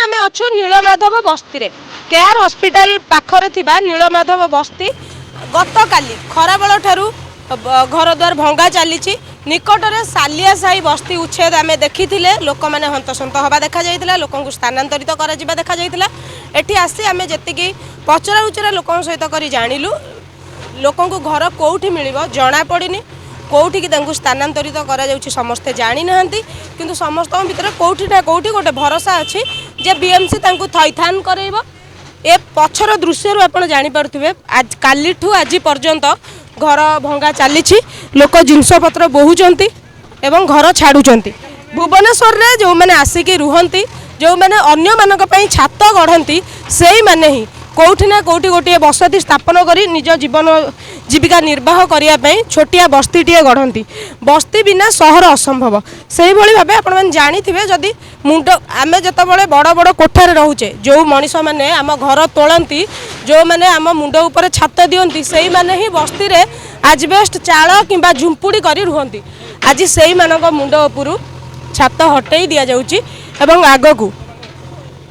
आमे अच्छु नीलमाधव बस्ती रे केआर हॉस्पिटल पाखरे थिबा नीलमाधव बस्ती गत काली खराबेल ठारू घर द्वार भंगा चली निकटरे सालिया साही बस्ती उच्छेद आम देखी लोक मैंने हंतसंत हवा देखा जाइतिला लोक स्थानांतरित करा जिबा देखा जाइतिला एठी आसी आम जी पचरा उचरा लोक सहित करी जानिलु लोक घर कौटी मिलिबो जना पड़िनी कौटी की स्थानांतरित करा जाउछि समस्ते जानी नाहंती किंतु समस्त भितर कौटी ना कौटी गोटे भरोसा अच्छी जे बीएमसी तांकु थैथान करैबो ए पछर दृश्य आप जानीपे आज काली आज पर्यंत घर भंगा चली लोक जिनसपत्र बोहुंट एवं घर छाड़ुंट भुवनेश्वर में जो मैंने आसिक रुहति जो मैंने अन्य मानक छात गढ़ती से ही माने ही कौटी ना कौटी गोटे बसति स्थापन कर निज जीवन जीविका निर्वाह करने छोटिया बस्तीटे गढ़ती बस्ती बिना सहर असंभव से भाव आप जानी जदि मुंड आम जिते बड़ बड़ कोठार रोचे जो मनीष मैंने आम घर तोलती जो मैंने आम मुंड उपर छात दिखती से मैंने ही बस्ती रे आजबेस्ट चाल किंबा झुंपुड़ी कर रुहति आज से मानक मुंड उपरू छात हटई दि जाउची एवं आगकू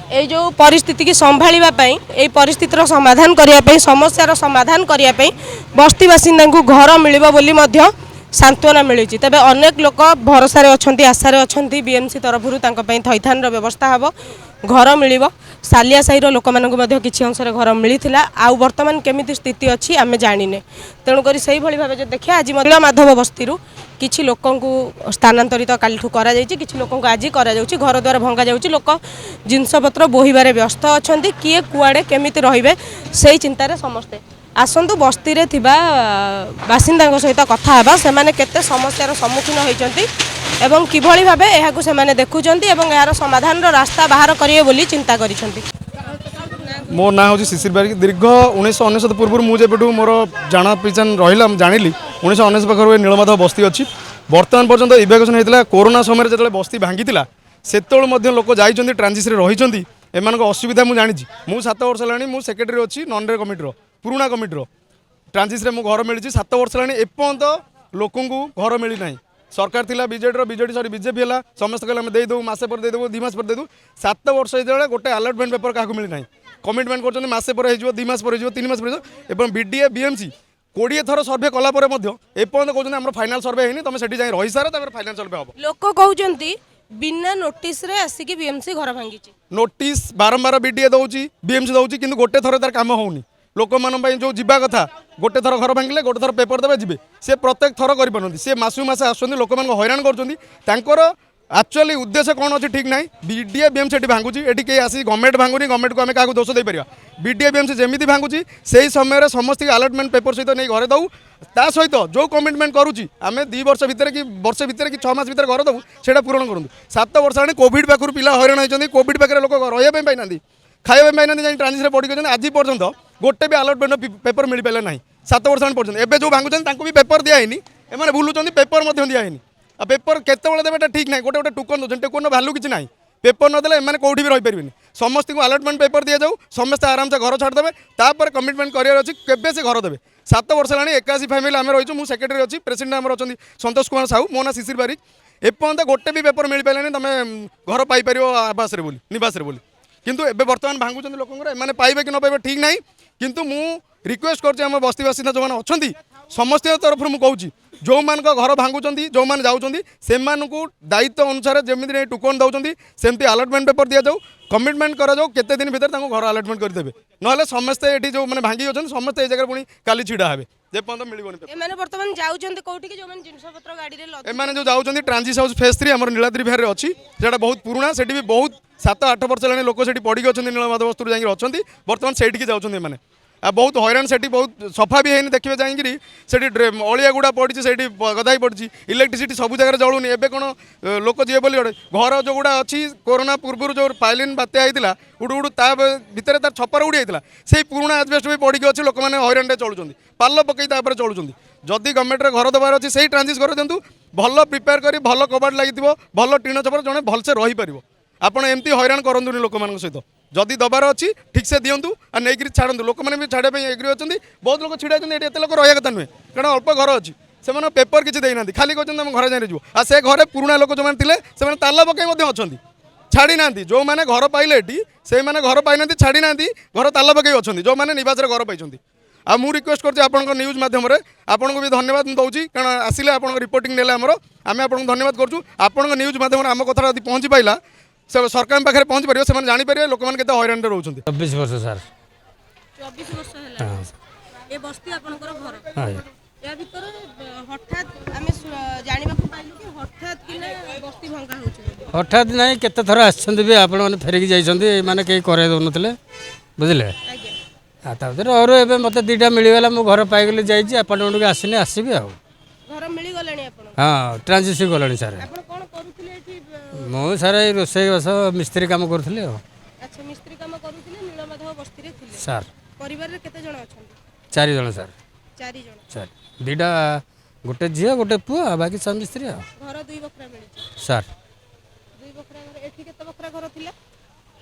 ये जो परिस्थिति की संभाळिबा पई ए परिस्थितिर समाधान करिया पई समस्यार समाधान करिया पई बस्ती बासिंदा को घर मिलिबो बोली मध्य सांत्वना मिली तेज अनेक लोक भरोसा अच्छा आशार अच्छा बीएमसी तरफ थैथान व्यवस्था हम घर मिल सालिया साहिर लोक मानक किसी अंश घर मिलता आउ बर्तमान केमिति स्थिति अच्छी आम जाने तेणुक से भाव जो देखिए आज नीलमाधव बस्ती किसी लोक स्थानांतरित कालीठू किसी लोक आज घर द्वार भंगा जाऊँगी लोक जिनसपत्र बोहबार व्यस्त अच्छा किए कुआड़े केमिति रहिबे से चिंतार समस्ते आसतु बस्ती रे थिबा बासिंदा सहित कथा हेबा सेमाने केते समस्यार सम्मुखीन होइचंती एवं किभଳି भाबे एहाकु सेमाने देखुचंती एवं यार समाधान रो रास्ता बाहर करिवे बोली चिंता करिसंती। मो ना हूँ शिशिर बारिक दीर्घ 1999 पूर्व मुझे मोर जाना पहचान रहा जानी 1999 पाखे नीलमाधव बस्ती अच्छी बर्तमान पर्यंत इवाकुएसन होता कोरोना समय जो बस्ती भांगी से लोक जाइए ट्रांजिट रही एम असुविधा मुझे जानी मु 7 वर्ष है सेक्रेटरी अच्छी नॉन कमिटर पुराना कमिटर ट्रांजिट में घर मिली 7 वर्ष है एपर्यंत लोक घर मिलना सरकार थिला बीजेडी सॉरी बीजेपी है समस्त कहले देदेव मसे पर देदेव 2 मास पर देदेव 7 वर्ष जो गोटे अलटमेंट पेपर क्या मिलना कमिटमेंट कर मसे पर 2 मास पर 3 मास पर बीडीए बीएमसी 20 थर सर्वे कलापर एपर्यंत कहते आम फाइनाल सर्वे है तुम से रही सार फाइनाल सर्वे हम लोक कहते बिना नोटिस रे आसिक बीएमसी घर भांगी नोटिस बारंबार बीडीए दौची बीएमसी दौची कि गोटे थर तार काम होनी लोक मान जो जीवा कथा गोटे थर घर भांगिले गोटे थर पेपर देवे जी सी प्रत्येक थर कर सी मसू मसे आसुँच लोक मान हैरान कर एक्चुअली उद्देश्य कौन अच्छी ठीक ना बीडीए बीएमसी ये भांगुची ये कहीं आसी गवर्नमेंट भांगुनी गवर्नमेंट को आम क्या दोष देपर बीडीए बीएमसी जमी भांगुची से समय समस्त अलटमेंट पेपर सहित नहीं घर दऊ ता सहित जो कमिटमेंट करुँची आम 2 वर्ष भितर कि वर्ष भितर कि 6 मास भितर घर दऊ से पूरण करूँ 7 वर्ष आने कोविड पाखर पिला हैरान होती कोविड पाखे लोक रही पाइना खाଇବା पाइना जाए ट्रांजिट पड़ी आज पर्यंत गोटे भी अलटमेंट पेपर मिल पारे ना 7 वर्ष पर्यंत एवं जो भांगुन भी पेपर दिखाई एम बुलूँ पेपर दिखाई आ पेपर केतबले देवे ठीक ना गोटे गोटे टोकन दौरान टोकन भैल्यू किसी ना पेपर नदेले एम कौटी भी रहीपर समस्त को अलटमेंट पेपर दि जाऊ समस्त आराम से घर छाड़देवे तापर कमिटमेंट करार अच्छी केवे से घर देवे 7 वर्ष है 81 फैमिली आम रही मुझे सेक्रेटरी अच्छी प्रेसिडेंट आम अच्छा संतोष कुमार साहू मो ना शिशिर बारिक एपर्यंत गोटे भी पेपर मिल पारे तुम घर पाइपर आवास बोली निवास बोली किंतु एबे वर्तमान भांगुचंदी लोकंकर एमाने पाइबे कि न पाइबे ठीक नाही किंतु मु रिक्वेस्ट करछि हम बस्ती बासिंदा जो माने अछंती समस्त तरफ मु कहूछि जो मान घर भांगुचंदी जो माने जाउचंदी से मानकु दायित्व अनुसार जेमिति टोकन दउचंदी सेमती अलटमेंट पेपर दिया जाऊ कमिटमेंट करा जाऊ केते दिन भीतर तांको घर अलटमेंट कर देबे नहले समस्त एठी जो माने भांगी अछन समस्त ए जगह पुनी काली छिडा हेबे जे पर्यंत मिलिबोनी एमाने वर्तमान जाउचंदी कोठी कि जो माने जिनसपत्र गाडी रे लद एमाने जो जाउचंदी ट्रांजिट हाउस फेज 3 हमर नीलाद्री बिहार रे अछि जेटा बहुत पुराना सेठी भी बहुत 7-8 वर्ष है लोक से पड़ी अच्छा नीलमाधव बस्तु जाइए अच्छा बर्तमान से जाऊँच मैंने बहुत हैरान से बहुत सफा भी है देखिए जाइए से अलिया गुड़ा पड़ी से गदाई पड़ी इलेक्ट्रिसिटी सब जगह जलूनी एवं कौन लोक जी बोली घर जो गुड़ा अच्छी कोरोना पूर्व जो पाइलिन बात्या होता उड़ू उड़ू ता भितर तार छपर उड़ी होता से पुराना एजबेस्ट भी पड़ी अच्छे लोक मैंने हैरान चलुँच पाल पकई चलुँच जदि गवर्नमेंट घर देवार अच्छी से ट्रांजिट कर दिंतु भल प्रिपेयर कर भल कबाट लगी भल टीण छपर जड़े भलसे रहीपर आपड़ एमती हैरान करूँ लोक मान सहित जदि दबार अच्छी ठीक से दिंतु और नहीं छाड़ू लोक मैंने भी छाड़ा एग्री अच्छा बहुत लोग छिड़ा एत लोक रहा कथा नुहे कारण अल्प घर अच्छी से पेपर किसी देना खाली कहते घर जाए आ से घरे पुराना लोक जो थे ताला पकई अच्छा ଛାଡ଼ି ନାହାନ୍ତି। ଯେଉଁମାନେ ଘର ପାଇଲେ ଏଠି ସେଇମାନେ ଘର ପାଇନାହାନ୍ତି, ଛାଡ଼ି ନାହାନ୍ତି, ଘର ତାଲା ପକାଇ ଅଛନ୍ତି ଯେଉଁମାନେ ନିବାସରେ ଘର ପାଇଛନ୍ତି। ଆଉ ମୁଁ ରିକ୍ୱେଷ୍ଟ କରୁଛି ଆପଣଙ୍କ ନ୍ୟୁଜ୍ ମାଧ୍ୟମରେ, ଆପଣଙ୍କୁ ବି ଧନ୍ୟବାଦ ମୁଁ ଦେଉଛି, କାରଣ ଆସିଲେ ଆପଣଙ୍କ ରିପୋର୍ଟିଂ ନେଲେ ଆମର, ଆମେ ଆପଣଙ୍କୁ ଧନ୍ୟବାଦ କରୁଛୁ। ଆପଣଙ୍କ ନ୍ୟୁଜ୍ ମାଧ୍ୟମରେ ଆମ କଥାଟା ଯଦି ପହଞ୍ଚି ପାଇଲା, ସେ ସରକାରଙ୍କ ପାଖରେ ପହଞ୍ଚି ପାରିବ, ସେମାନେ ଜାଣିପାରିବେ ଲୋକମାନେ କେତେ ହଇରାଣରେ ରହୁଛନ୍ତି। 24 ବର୍ଷ ସାର୍। 24 ବର୍ଷ ହେଲା ଏ ବସ୍ତି ଆପଣଙ୍କର ଘର। ୟା ଭିତରେ ହଠାତ୍ ଆମେ ଜାଣିବାକୁ ପାଇଲୁ କି ହଠାତ୍ କିନା ବସ୍ତି ଭଙ୍ଗା ହେଉଛି ବୋଲି। ହଠାତ୍ ନାହିଁ, କେତେ ଥର ଆସିଛନ୍ତି ବି ଆପଣମାନେ ଫେରିକି ଯାଇଛନ୍ତି, ଏମାନେ କେହି କରେଇ ଦେଉନଥିଲେ, ବୁଝିଲେ। ଆଜ୍ଞା। ଆଉ ତା ଭିତରେ ଅରୁ ଏବେ ମୋତେ 2ଟା ମିଳିଗଲା, ମୁଁ ଘର ପାଇଗଲି, ଯାଇଛି ଆପାର୍ଟମେଣ୍ଟକୁ ଆସିନି, ଆସିବି ଆଉ। ଘର ମିଳିଗଲାଣି ଆପଣ? ହଁ, ଟ୍ରାଞ୍ଜିସି ଗଲାଣି ସାର୍। ଆପଣ କ'ଣ କରୁଥିଲେ ଏଠି? ମୁଁ ସାର୍ ଏଇ ରୋଷେଇବାସ ମିସ୍ତ୍ରୀ କାମ କରୁଥିଲି ଆଉ। ଆଚ୍ଛା, ମିସ୍ତ୍ରୀ କାମ କରୁଥିଲେ, ନୀଳମାଧବ ବସ୍ତିରେ ଥିଲେ। ସାର୍ ପରିବାରରେ କେତେ ଜଣ ଅଛନ୍ତି? 4 ଜଣ ସାର୍। 4 ଜଣ। ସାର୍ 2ଟା, ଗୋଟେ ଝିଅ ଗୋଟେ ପୁଅ, ବାକି ସ୍ୱାମୀ ସ୍ତ୍ରୀ ଆଉ। ଘର 2 ବଖରା ମିଳିଛି? ସାର୍ 2 ବଖରା ଘର। ଏଠି କେତେ ବଖରା ଘର ଥିଲା?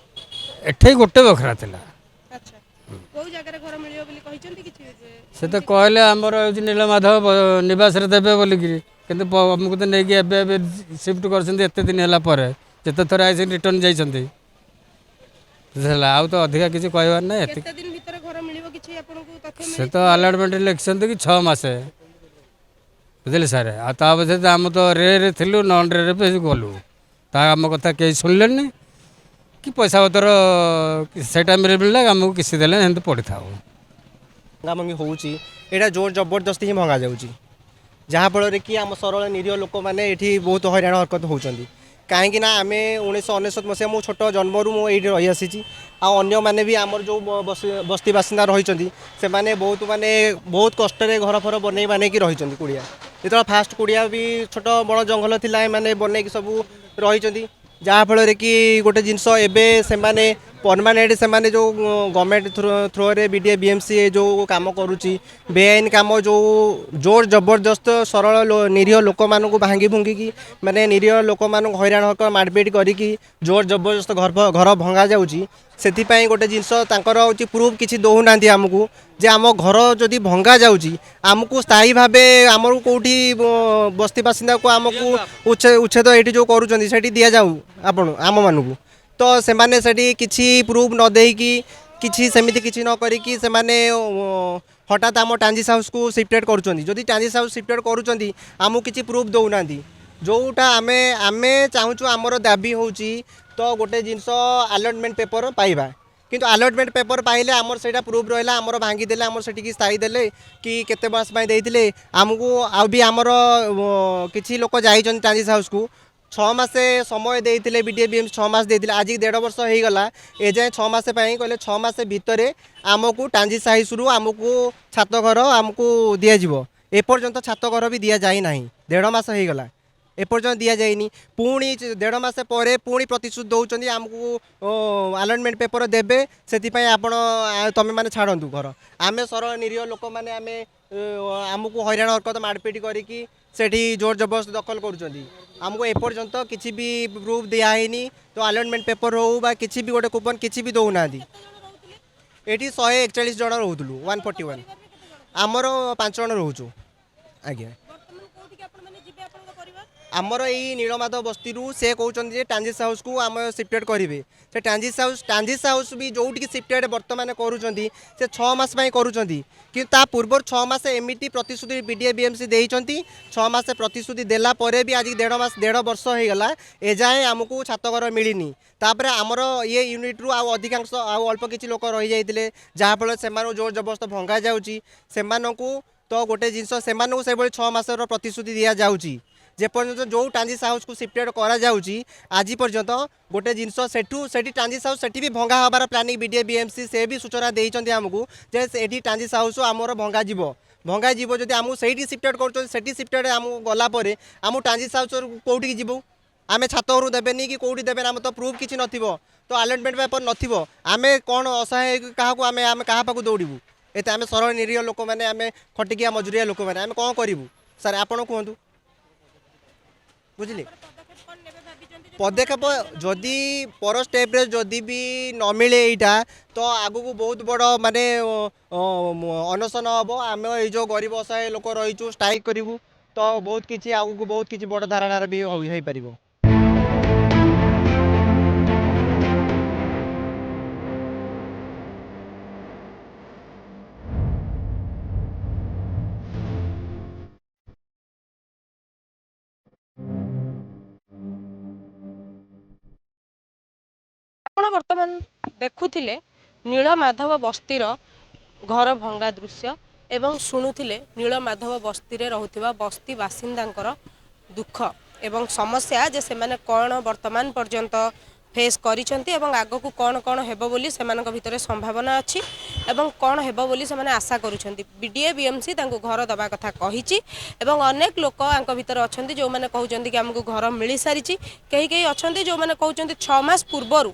ଏଠି ଗୋଟେ ବଖରା ଥିଲା। ଆଚ୍ଛା, କୋଉ ଜାଗାରେ ଘର ମିଳିବ ବୋଲି କହିଛନ୍ତି କିଛି? ସେ ତ କହିଲେ ଆମର ହେଉଛି ନୀଳମାଧବ ନିବାସରେ ଦେବେ ବୋଲିକିରି, କିନ୍ତୁ ଆମକୁ ତ ନେଇକି ଏବେ ଏବେ ସିଫ୍ଟ କରିଛନ୍ତି ଏତେ ଦିନ ହେଲା ପରେ, ଯେତେ ଥର ଆଇଛନ୍ତି ରିଟର୍ନ ଯାଇଛନ୍ତି, ବୁଝିଲା। ଆଉ ତ ଅଧିକା କିଛି କହିବାର ନାହିଁ। କେତେ ଦିନ ଭିତରେ ଘର ମିଳିବ କିଛି ଆପଣଙ୍କୁ ତଥ୍ୟ ସେ ମିଳିଛି? ତ ଆଲଟମେଣ୍ଟ ଲେଖିଛନ୍ତି କି 6 ମାସ, ବୁଝିଲେ ସାର୍। ଆଉ ତା ପଛରେ ତ ଆମେ ତ ରେରେ ଥିଲୁ, ନନ୍ ରେରେ ବି ଗଲୁ, ତା ଆମ କଥା କେହି ଶୁଣିଲେନି କି ପଇସା ପତ୍ର ସେ ଟାଇମ୍ରେ ମିଳିଲା, ଆମକୁ କିଛି ଦେଲେ ଏମିତି ପଡ଼ିଥାଉ। ଭଙ୍ଗାଭଙ୍ଗି ହେଉଛି, ଏଇଟା ଜୋର ଜବରଦସ୍ତି ହିଁ ଭଙ୍ଗା ଯାଉଛି, ଯାହାଫଳରେ କି ଆମ ସରଳ ନିରୀହ ଲୋକମାନେ ଏଠି ବହୁତ ହଇରାଣ ହରକତ ହେଉଛନ୍ତି। କାହିଁକି ନା ଆମେ 1999 ମସିହା, ମୁଁ ଛୋଟ ଜନ୍ମରୁ ମୁଁ ଏଇଠି ରହିଆସିଛି। ଆଉ ଅନ୍ୟମାନେ ବି ଆମର ଯେଉଁ ବସ୍ତି ବାସିନ୍ଦା ରହିଛନ୍ତି, ସେମାନେ ବହୁତ କଷ୍ଟରେ ଘର ଫର ବନେଇକି ରହିଛନ୍ତି। କୁଡ଼ିଆ ଯେତେବେଳେ ଫାଷ୍ଟ କୁଡ଼ିଆ ବି ଛୋଟ ବଡ଼ ଜଙ୍ଗଲ ଥିଲା, ଏମାନେ ବନେଇକି ସବୁ ରହିଛନ୍ତି, ଯାହାଫଳରେ କି ଗୋଟେ ଜିନିଷ ଏବେ ସେମାନେ ପରମାନେଣ୍ଟ, ସେମାନେ ଯେଉଁ ଗଭର୍ଣ୍ଣମେଣ୍ଟ ଥ୍ରୋରେ ବିଡ଼ିଏ ବିଏମ୍ସି ଯେଉଁ କାମ କରୁଛି, ବେଆଇନ କାମ, ଯେଉଁ ଜୋର ଜବରଦସ୍ତ ସରଳ ନିରୀହ ଲୋକମାନଙ୍କୁ ଭାଙ୍ଗି ଭୁଙ୍ଗିକି, ମାନେ ନିରୀହ ଲୋକମାନଙ୍କୁ ହଇରାଣ ହକ ମାଡ଼ପିଟ କରିକି ଜୋର ଜବରଦସ୍ତ ଘର ଭଙ୍ଗା ଯାଉଛି। ସେଥିପାଇଁ ଗୋଟେ ଜିନିଷ ତାଙ୍କର ହେଉଛି ପ୍ରୁଫ୍ କିଛି ଦେଉନାହାନ୍ତି ଆମକୁ, ଯେ ଆମ ଘର ଯଦି ଭଙ୍ଗା ଯାଉଛି ଆମକୁ ସ୍ଥାୟୀ ଭାବେ ଆମର କେଉଁଠି ବସ୍ତି ବାସିନ୍ଦାକୁ ଆମକୁ ଉଚ୍ଛେଦ ଏଇଠି ଯେଉଁ କରୁଛନ୍ତି ସେଠି ଦିଆଯାଉ ଆମମାନଙ୍କୁ। ତ ସେମାନେ ସେଠି କିଛି ପ୍ରୁଫ୍ ନ ଦେଇକି, କିଛି ସେମିତି କିଛି ନ କରିକି, ସେମାନେ ହଠାତ୍ ଆମ ଟାଞ୍ଜିସ୍ ହାଉସ୍କୁ ସିଫ୍ଟେଡ଼ କରୁଛନ୍ତି। ଯଦି ଟାଞ୍ଜିସ୍ ହାଉସ୍ ସିଫ୍ଟେଡ଼ କରୁଛନ୍ତି, ଆମକୁ କିଛି ପ୍ରୁଫ୍ ଦେଉନାହାନ୍ତି, ଯେଉଁଟା ଆମେ ଚାହୁଁଛୁ। ଆମର ଦାବି ହେଉଛି ତ ଗୋଟେ ଜିନିଷ ଆଲଟମେଣ୍ଟ ପେପର ପାଇବା, କିନ୍ତୁ ଆଲଟମେଣ୍ଟ ପେପର ପାଇଲେ ଆମର ସେଇଟା ପ୍ରୁଫ୍ ରହିଲା, ଆମର ଭାଙ୍ଗିଦେଲେ, ଆମର ସେଠିକି ସ୍ଥାୟୀ ଦେଲେ କି କେତେ ମାସ ପାଇଁ ଦେଇଥିଲେ ଆମକୁ। ଆଉ ବି ଆମର କିଛି ଲୋକ ଯାଇଛନ୍ତି ଟାଞ୍ଜିସ୍ ହାଉସ୍କୁ, 6 ମାସ ସମୟ ଦେଇଥିଲେ, ବିଡ଼ିଏ ବିଏମ୍ସି 6 ମାସ ଦେଇଥିଲେ, ଆଜି 1.5 ବର୍ଷ ହେଇଗଲା, ଏଯାଏଁ 6 ମାସ ପାଇଁ କହିଲେ 6 ମାସ ଭିତରେ ଆମକୁ ଟାଞ୍ଜିସ୍ ହାଉସ୍ରୁ ଆମକୁ ଛାତ ଘର ଆମକୁ ଦିଆଯିବ। ଏପର୍ଯ୍ୟନ୍ତ ଛାତ ଘର ବି ଦିଆଯାଇ ନାହିଁ, 1.5 ମାସ ହେଇଗଲା, ଏପର୍ଯ୍ୟନ୍ତ ଦିଆଯାଇନି। ପୁଣି 1.5 ମାସ ପରେ ପୁଣି ପ୍ରତିଶ୍ରୁତି ଦେଉଛନ୍ତି ଆମକୁ ଆଲଟମେଣ୍ଟ ପେପର ଦେବେ, ସେଥିପାଇଁ ତମେମାନେ ଛାଡ଼ନ୍ତୁ ଘର। ଆମେ ସରଳ ନିରୀହ ଲୋକମାନେ ଆମକୁ ହଇରାଣ ହରକତ ମାଡ଼ପିଟ କରିକି ସେଠି ଜୋର ଜବରଦସ୍ତ ଦଖଲ କରୁଛନ୍ତି। ଆମକୁ ଏପର୍ଯ୍ୟନ୍ତ କିଛି ବି ପ୍ରୁଫ୍ ଦିଆହେଇନି, ତ ଆଲଟମେଣ୍ଟ ପେପର ହେଉ ବା କିଛି ବି ଗୋଟେ କୁପନ୍ କିଛି ବି ଦେଉନାହାନ୍ତି। ଏଠି 141 ଜଣ ରହୁଥିଲୁ, 141, ଆମର 5 ଜଣ ରହୁଛୁ। ଆଜ୍ଞା, ଆମର ଏଇ ନୀଳମାଧବ ବସ୍ତିରୁ ସେ କହୁଛନ୍ତି ଯେ ଟାଞ୍ଜିସ୍ ହାଉସ୍କୁ ଆମେ ସିଫ୍ଟେଡ଼ କରିବେ। ସେ ଟାଞ୍ଜିସ୍ ହାଉସ୍ ବି ଯେଉଁଠିକି ସିଫ୍ଟେଡ଼ ବର୍ତ୍ତମାନ କରୁଛନ୍ତି, ସେ 6 ମାସ ପାଇଁ କରୁଛନ୍ତି, କିନ୍ତୁ ତା ପୂର୍ବରୁ 6 ମାସ ଏମିତି ପ୍ରତିଶ୍ରୁତି ବିଡ଼ିଏ ବିଏମ୍ସି ଦେଇଛନ୍ତି। 6 ମାସ ପ୍ରତିଶ୍ରୁତି ଦେଲା ପରେ ବି ଆଜି 1.5 ବର୍ଷ ହେଇଗଲା, ଏଯାଏଁ ଆମକୁ ଛାତ ଘର ମିଳିନି। ତାପରେ ଆମର ୟୁନିଟ୍ରୁ ଆଉ ଅଧିକାଂଶ ଆଉ ଅଳ୍ପ କିଛି ଲୋକ ରହିଯାଇଥିଲେ, ଯାହାଫଳରେ ସେମାନଙ୍କୁ ଜୋର ଜବରଦସ୍ତ ଭଙ୍ଗା ଯାଉଛି। ସେମାନଙ୍କୁ ତ ଗୋଟେ ଜିନିଷ, ସେମାନଙ୍କୁ ସେଭଳି 6 ମାସର ପ୍ରତିଶ୍ରୁତି ଦିଆଯାଉଛି। ଯେପର୍ଯ୍ୟନ୍ତ ଯେଉଁ ଟାଞ୍ଜିସ୍ ହାଉସ୍କୁ ସିଫ୍ଟେଡ଼ କରାଯାଉଛି, ଆଜି ପର୍ଯ୍ୟନ୍ତ ଗୋଟେ ଜିନିଷ ସେଠି ଟାଞ୍ଜିସ୍ ହାଉସ୍ ସେଠି ବି ଭଙ୍ଗା ହେବାର ପ୍ଲାନିଂ ବିଡ଼ିଏ ବିଏମ୍ସି ସେ ବି ସୂଚନା ଦେଇଛନ୍ତି ଆମକୁ, ଯେ ଏଠି ଟାଞ୍ଜିସ୍ ହାଉସ୍ ଆମର ଭଙ୍ଗାଯିବ। ଯଦି ଆମକୁ ସେଇଠି ସିଫ୍ଟେଡ଼ କରୁଛନ୍ତି, ସେଠି ସିଫ୍ଟେଡ଼ ଆମକୁ ଗଲା ପରେ ଆମକୁ ଟାଞ୍ଜିସ୍ ହାଉସ୍ କେଉଁଠିକି ଯିବୁ? ଆମେ ଛାତ ଘରୁ ଦେବେନି କି କେଉଁଠି ଦେବେନି, ଆମର ତ ପ୍ରୁଫ୍ କିଛି ନଥିବ, ତ ଆଲଟମେଣ୍ଟ ପେପର ନଥିବ, ଆମେ କ'ଣ ଅସହାୟ କାହାକୁ ଆମେ କାହା ପାଖକୁ ଦୌଡ଼ିବୁ? ଏତେ ଆମେ ସରଳ ନିରୀହ ଲୋକମାନେ, ଆମେ ଖଟିକିଆ ମଜୁରିଆ ଲୋକମାନେ, ଆମେ କ'ଣ କରିବୁ? ସାର୍ ଆପଣ କୁହନ୍ତୁ, ବୁଝିଲେ। ପଦକ୍ଷେପ ଯଦି ପର ଷ୍ଟେପ୍ରେ ଯଦି ବି ନ ମିଳେ ଏଇଟା, ତ ଆଗକୁ ବହୁତ ବଡ଼ ମାନେ ଅନଶନ ହେବ। ଆମେ ଏଇ ଯେଉଁ ଗରିବ ଅସହାୟ ଲୋକ ରହିଛୁ, ଷ୍ଟ୍ରାଇକ୍ କରିବୁ, ତ ବହୁତ କିଛି ଆଗକୁ ବହୁତ କିଛି ବଡ଼ ଧାରଣାର ବି ହେଇପାରିବ। ଆପଣ ବର୍ତ୍ତମାନ ଦେଖୁଥିଲେ ନୀଳମାଧବ ବସ୍ତିର ଘର ଭଙ୍ଗା ଦୃଶ୍ୟ ଏବଂ ଶୁଣୁଥିଲେ ନୀଳମାଧବ ବସ୍ତିରେ ରହୁଥିବା ବସ୍ତି ବାସିନ୍ଦାଙ୍କର ଦୁଃଖ ଏବଂ ସମସ୍ୟା ଯେ ସେମାନେ କ'ଣ ବର୍ତ୍ତମାନ ପର୍ଯ୍ୟନ୍ତ ଫେସ୍ କରିଛନ୍ତି ଏବଂ ଆଗକୁ କ'ଣ କ'ଣ ହେବ ବୋଲି ସେମାନଙ୍କ ଭିତରେ ସମ୍ଭାବନା ଅଛି ଏବଂ କ'ଣ ହେବ ବୋଲି ସେମାନେ ଆଶା କରୁଛନ୍ତି। ବିଡ଼ିଏ ବିଏମ୍ସି ତାଙ୍କୁ ଘର ଦେବା କଥା କହିଛି ଏବଂ ଅନେକ ଲୋକ ଆଙ୍କ ଭିତରେ ଅଛନ୍ତି ଯେଉଁମାନେ କହୁଛନ୍ତି କି ଆମକୁ ଘର ମିଳିସାରିଛି। କେହି କେହି ଅଛନ୍ତି ଯେଉଁମାନେ କହୁଛନ୍ତି 6 ମାସ ପୂର୍ବରୁ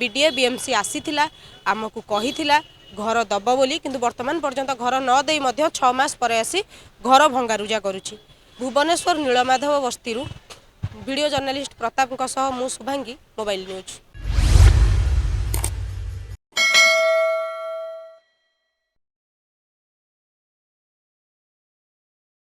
ବିଡ଼ିଏ ବିଏମ୍ସି ଆସିଥିଲା ଆମକୁ କହିଥିଲା ଘର ଦେବ ବୋଲି, କିନ୍ତୁ ବର୍ତ୍ତମାନ ପର୍ଯ୍ୟନ୍ତ ଘର ନ ଦେଇ ମଧ୍ୟ 6 ମାସ ପରେ ଆସି ଘର ଭଙ୍ଗାରୁଜା କରୁଛି। ଭୁବନେଶ୍ୱର ନୀଳମାଧବ ବସ୍ତିରୁ ଭିଡ଼ିଓ ଜର୍ଣ୍ଣାଲିଷ୍ଟ ପ୍ରତାପଙ୍କ ସହ ମୁଁ ଶୁଭାଙ୍ଗୀ, ମୋବାଇଲ ନ୍ୟୁଜ୍।